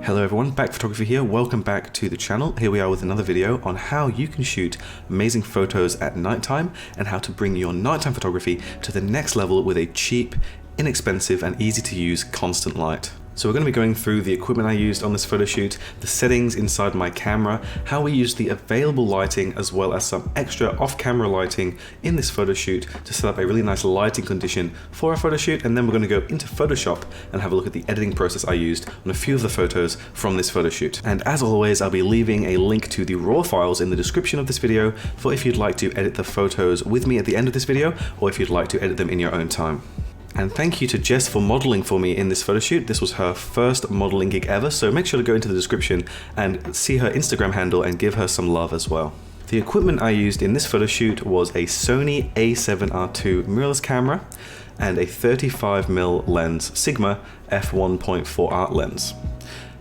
Hello everyone, bachphotography here. Welcome back to the channel. Here we are with another video on how you can shoot amazing photos at nighttime and how to bring your nighttime photography to the next level with a cheap, inexpensive and easy to use constant light. So we're going to be going through the equipment I used on this photo shoot, the settings inside my camera, how we use the available lighting as well as some extra off-camera lighting in this photo shoot to set up a really nice lighting condition for our photo shoot, and then we're going to go into Photoshop and have a look at the editing process I used on a few of the photos from this photo shoot. And as always, I'll be leaving a link to the raw files in the description of this video for if you'd like to edit the photos with me at the end of this video or if you'd like to edit them in your own time. And thank you to Jess for modeling for me in this photo shoot. This was her first modeling gig ever, so make sure to go into the description and see her Instagram handle and give her some love as well. The equipment I used in this photo shoot was a Sony a7R II mirrorless camera and a 35mm lens Sigma f1.4 art lens.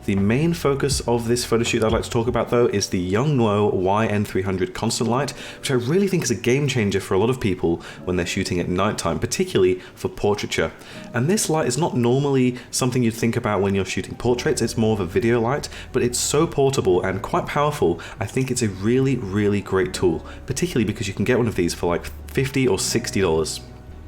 The main focus of this photo shoot I'd like to talk about though is the Yong YN300 constant light, which I really think is a game changer for a lot of people when they're shooting at nighttime, particularly for portraiture. And this light is not normally something you'd think about when you're shooting portraits, it's more of a video light, but it's so portable and quite powerful. I think it's a really great tool, particularly because you can get one of these for like $50 or $60.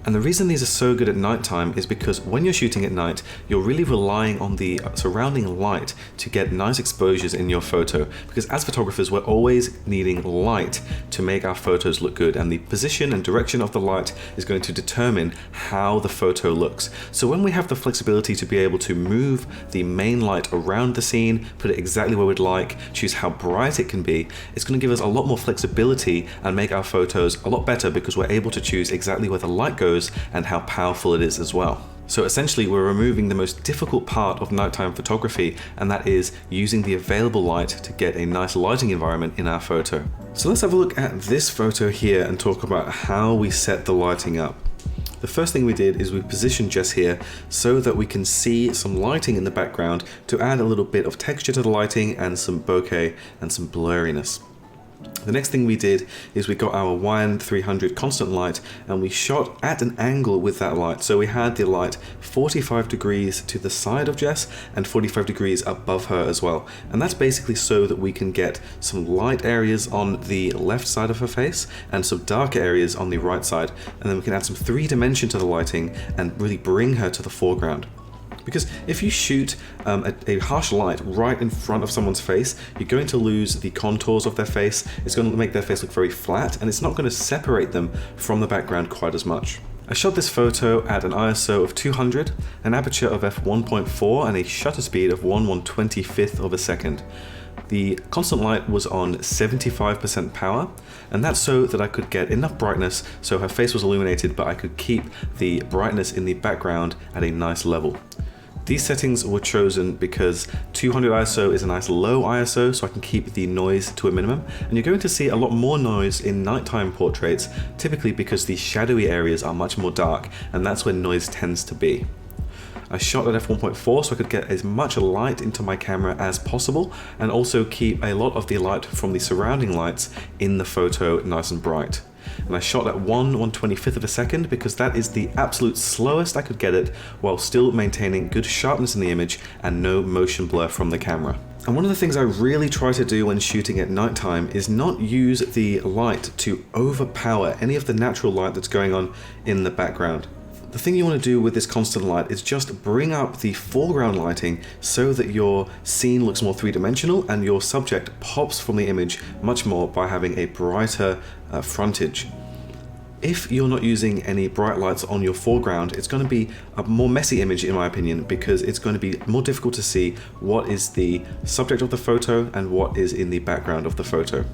And the reason these are so good at nighttime is because when you're shooting at night, you're really relying on the surrounding light to get nice exposures in your photo. Because as photographers, we're always needing light to make our photos look good, and the position and direction of the light is going to determine how the photo looks. So when we have the flexibility to be able to move the main light around the scene, put it exactly where we'd like, choose how bright it can be, it's going to give us a lot more flexibility and make our photos a lot better because we're able to choose exactly where the light goes and how powerful it is as well. So essentially we're removing the most difficult part of nighttime photography, and that is using the available light to get a nice lighting environment in our photo. So let's have a look at this photo here and talk about how we set the lighting up. The first thing we did is we positioned Jess here so that we can see some lighting in the background to add a little bit of texture to the lighting and some bokeh and some blurriness. The next thing we did is we got our YN300 constant light and we shot at an angle with that light. So we had the light 45 degrees to the side of Jess and 45 degrees above her as well. And that's basically so that we can get some light areas on the left side of her face and some darker areas on the right side. And then we can add some 3-dimension to the lighting and really bring her to the foreground. Because if you shoot a harsh light right in front of someone's face, you're going to lose the contours of their face. It's going to make their face look very flat, and it's not going to separate them from the background quite as much. I shot this photo at an ISO of 200, an aperture of f1.4 and a shutter speed of 1/125th of a second. The constant light was on 75% power, and that's so that I could get enough brightness so her face was illuminated, but I could keep the brightness in the background at a nice level. These settings were chosen because 200 ISO is a nice low ISO, so I can keep the noise to a minimum. And you're going to see a lot more noise in nighttime portraits, typically because the shadowy areas are much more dark, and that's where noise tends to be. I shot at f1.4 so I could get as much light into my camera as possible and also keep a lot of the light from the surrounding lights in the photo nice and bright. And I shot at 1/125th of a second because that is the absolute slowest I could get it while still maintaining good sharpness in the image and no motion blur from the camera. And one of the things I really try to do when shooting at nighttime is not use the light to overpower any of the natural light that's going on in the background. The thing you want to do with this constant light is just bring up the foreground lighting so that your scene looks more three-dimensional and your subject pops from the image much more by having a brighter frontage. If you're not using any bright lights on your foreground, it's going to be a more messy image in my opinion, because it's going to be more difficult to see what is the subject of the photo and what is in the background of the photo.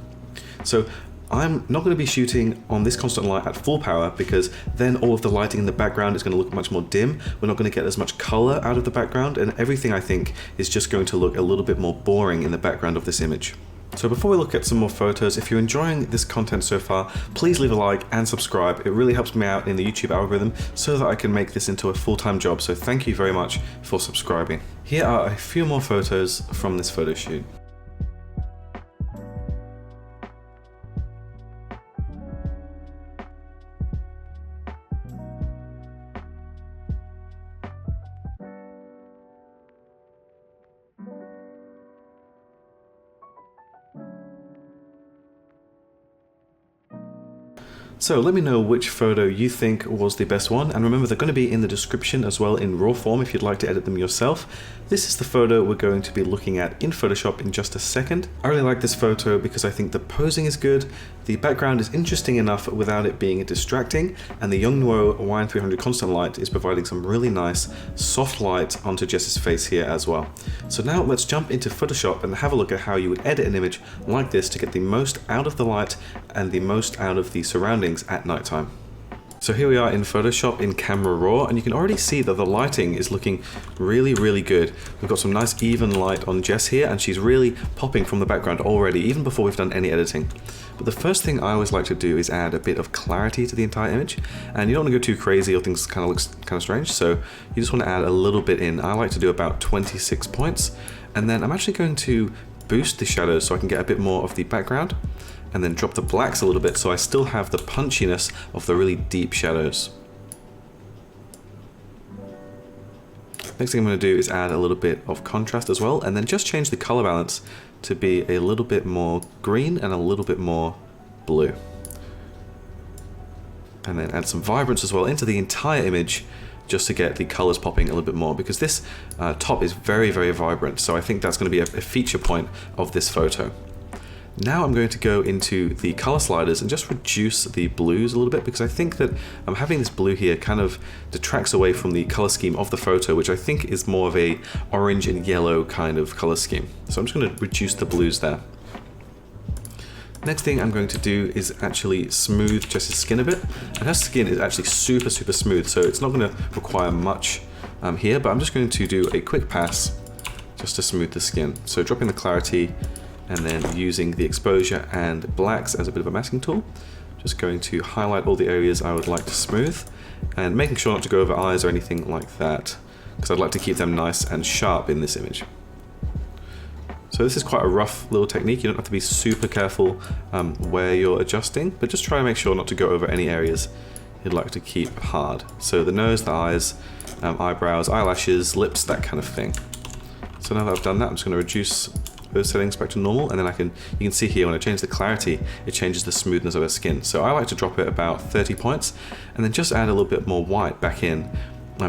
So I'm not going to be shooting on this constant light at full power because then all of the lighting in the background is going to look much more dim. We're not going to get as much color out of the background, and everything I think is just going to look a little bit more boring in the background of this image. So before we look at some more photos, if you're enjoying this content so far, please leave a like and subscribe. It really helps me out in the YouTube algorithm so that I can make this into a full-time job. So thank you very much for subscribing. Here are a few more photos from this photo shoot. So let me know which photo you think was the best one, and remember they're going to be in the description as well in raw form if you'd like to edit them yourself. This is the photo we're going to be looking at in Photoshop in just a second. I really like this photo because I think the posing is good, the background is interesting enough without it being distracting, and the Yong YN300 constant light is providing some really nice soft light onto Jess's face here as well. So now let's jump into Photoshop and have a look at how you would edit an image like this to get the most out of the light and the most out of the surroundings at nighttime. So here we are in Photoshop in Camera Raw, and you can already see that the lighting is looking really good. We've got some nice even light on Jess here, and she's really popping from the background already, even before we've done any editing. But the first thing I always like to do is add a bit of clarity to the entire image, and you don't want to go too crazy or things kind of looks kind of strange, so you just want to add a little bit in. I like to do about 26 points, and then I'm actually going to boost the shadows so I can get a bit more of the background, and then drop the blacks a little bit so I still have the punchiness of the really deep shadows. Next thing I'm going to do is add a little bit of contrast as well, and then just change the color balance to be a little bit more green and a little bit more blue. And then add some vibrance as well into the entire image just to get the colors popping a little bit more, because this top is very vibrant, so I think that's going to be a feature point of this photo. Now I'm going to go into the color sliders and just reduce the blues a little bit, because I think that having this blue here kind of detracts away from the color scheme of the photo, which I think is more of a orange and yellow kind of color scheme. So I'm just going to reduce the blues there. Next thing I'm going to do is actually smooth Jess's skin a bit, and her skin is actually super smooth, so it's not going to require much here, but I'm just going to do a quick pass just to smooth the skin. So dropping the clarity, and then using the exposure and blacks as a bit of a masking tool, just going to highlight all the areas I would like to smooth, and making sure not to go over eyes or anything like that, because I'd like to keep them nice and sharp in this image. So this is quite a rough little technique. You don't have to be super careful where you're adjusting, but just try to make sure not to go over any areas you'd like to keep hard. So the nose, the eyes, eyebrows, eyelashes, lips, that kind of thing. So now that I've done that, I'm just going to reduce those settings back to normal, and then you can see here when I change the clarity, it changes the smoothness of her skin. So I like to drop it about 30 points, and then just add a little bit more white back in.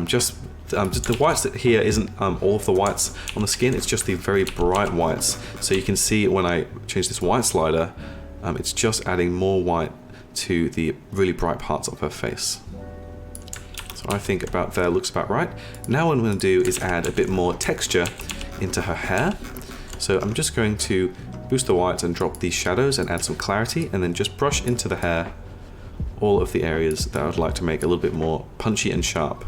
Just the whites that here isn't all of the whites on the skin, it's just the very bright whites. So you can see when I change this white slider, it's just adding more white to the really bright parts of her face. So I think about there looks about right. Now what I'm going to do is add a bit more texture into her hair. So I'm just going to boost the whites and drop the shadows and add some clarity, and then just brush into the hair all of the areas that I would like to make a little bit more punchy and sharp.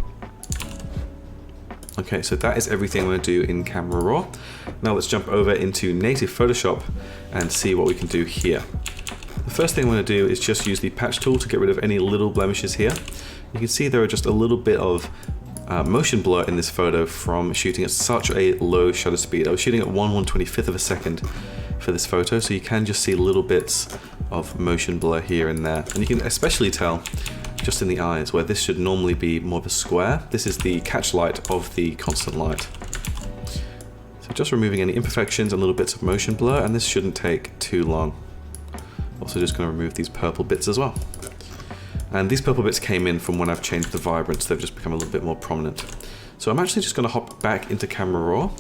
Okay, so that is everything I'm going to do in Camera Raw. Now let's jump over into native Photoshop and see what we can do here. The first thing I'm going to do is just use the patch tool to get rid of any little blemishes here. You can see there are just a little bit of motion blur in this photo from shooting at such a low shutter speed. I was shooting at 1/125th of a second for this photo, so you can just see little bits of motion blur here and there. And you can especially tell just in the eyes, where this should normally be more of a square. This is the catch light of the constant light. So just removing any imperfections and little bits of motion blur, and this shouldn't take too long. Also just going to remove these purple bits as well. And these purple bits came in from when I've changed the vibrance, they've just become a little bit more prominent. So I'm actually just going to hop back into Camera Raw.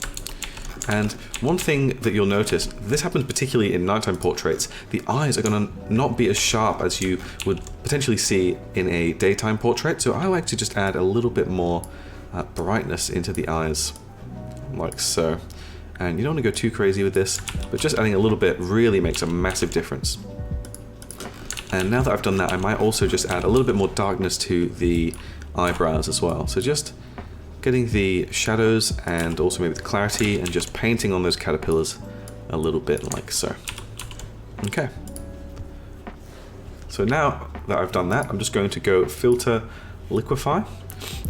And one thing that you'll notice, this happens particularly in nighttime portraits, the eyes are going to not be as sharp as you would potentially see in a daytime portrait. So I like to just add a little bit more brightness into the eyes, like so. And you don't want to go too crazy with this, but just adding a little bit really makes a massive difference. And now that I've done that, I might also just add a little bit more darkness to the eyebrows as well. So just getting the shadows and also maybe the clarity and just painting on those caterpillars a little bit like so. Okay. So now that I've done that, I'm just going to go filter liquify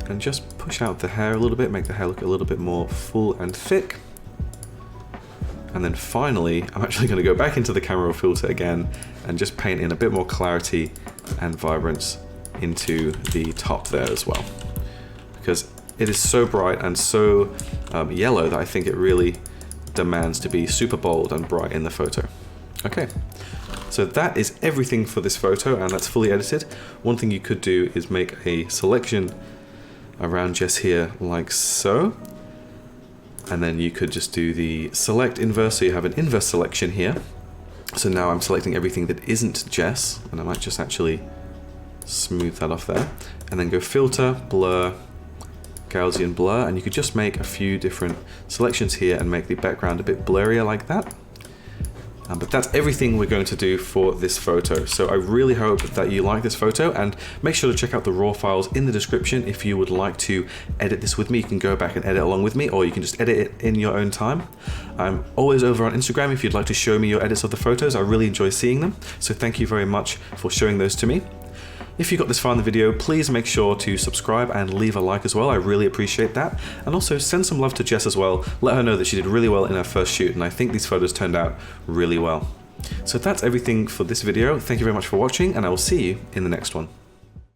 and just push out the hair a little bit, make the hair look a little bit more full and thick. And then finally, I'm actually going to go back into the camera filter again and just paint in a bit more clarity and vibrance into the top there as well. Because it is so bright and so yellow that I think it really demands to be super bold and bright in the photo. Okay, So that is everything for this photo, and that's fully edited. One thing you could do is make a selection around Jess here like so. And then you could just do the select inverse, so you have an inverse selection here. So now I'm selecting everything that isn't Jess, and I might just actually smooth that off there. And then go filter, blur, Gaussian blur, and you could just make a few different selections here and make the background a bit blurrier like that. But that's everything we're going to do for this photo. So I really hope that you like this photo, and make sure to check out the raw files in the description if you would like to edit this with me. You can go back and edit along with me, or you can just edit it in your own time. I'm always over on Instagram if you'd like to show me your edits of the photos. I really enjoy seeing them. So thank you very much for showing those to me. If you got this far in the video, please make sure to subscribe and leave a like as well. I really appreciate that. And also send some love to Jess as well. Let her know that she did really well in her first shoot, and I think these photos turned out really well. So that's everything for this video. Thank you very much for watching, and I will see you in the next one.